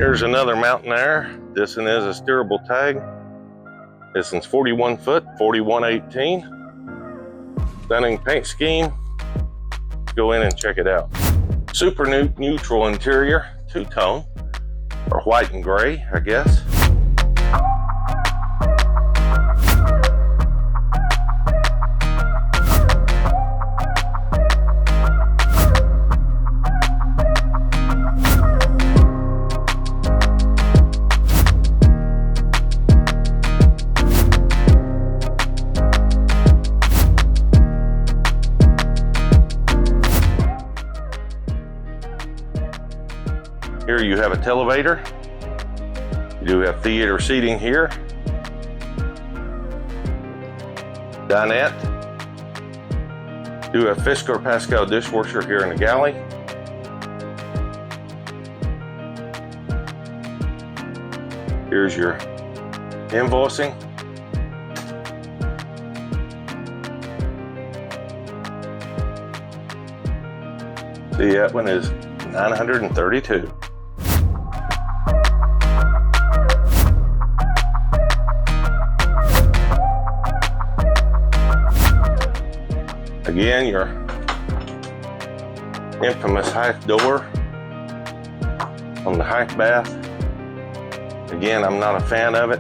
Here's another Mountain Aire. This one is a steerable tag. This one's 41 foot, 4118. Stunning paint scheme. Go in and check it out. Super neutral interior, two-tone, or white and gray, I guess. Here you have a televator. You do have theater seating here. Dinette. Do have Fisker Pascal dishwasher here in the galley. Here's your invoicing. See, that one is $932. Again, your infamous height door on the height bath. Again, I'm not a fan of it.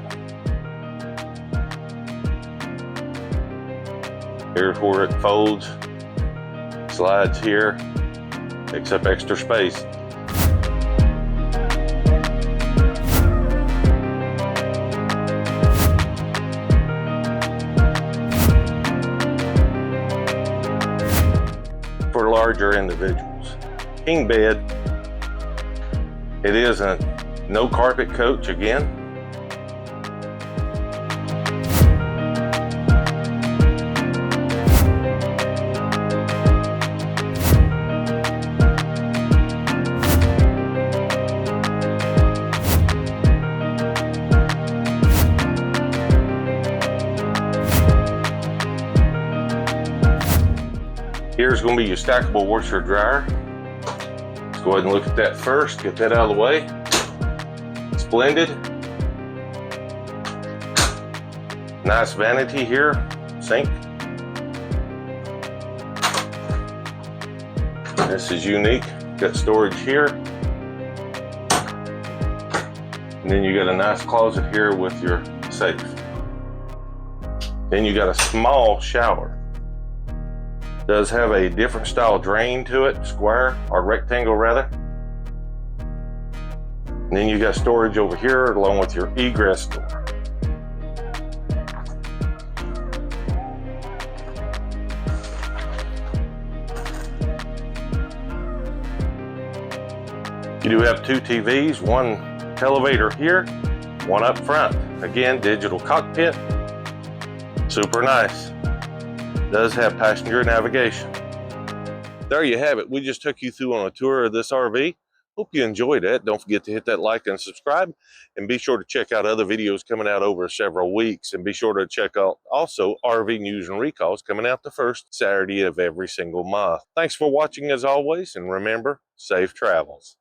Here's where it folds, slides here, takes up extra space. For larger individuals. King bed. It is a no carpet coach again. Here's going to be your stackable washer dryer. Let's go ahead and look at that first, get that out of the way. Splendid. Nice vanity here, sink. This is unique, got storage here. And then you got a nice closet here with your safe. Then you got a small shower. Does have a different style drain to it, square or rectangle rather. And then you got storage over here along with your egress door. You do have two TVs, one elevator here, one up front. Again, digital cockpit, super nice. Does have passenger navigation. There you have it. We just took you through on a tour of this RV. Hope you enjoyed it. Don't forget to hit that like and subscribe, and be sure to check out other videos coming out over several weeks, and be sure to check out also RV news and recalls coming out the first Saturday of every single month. Thanks for watching as always, and remember, safe travels.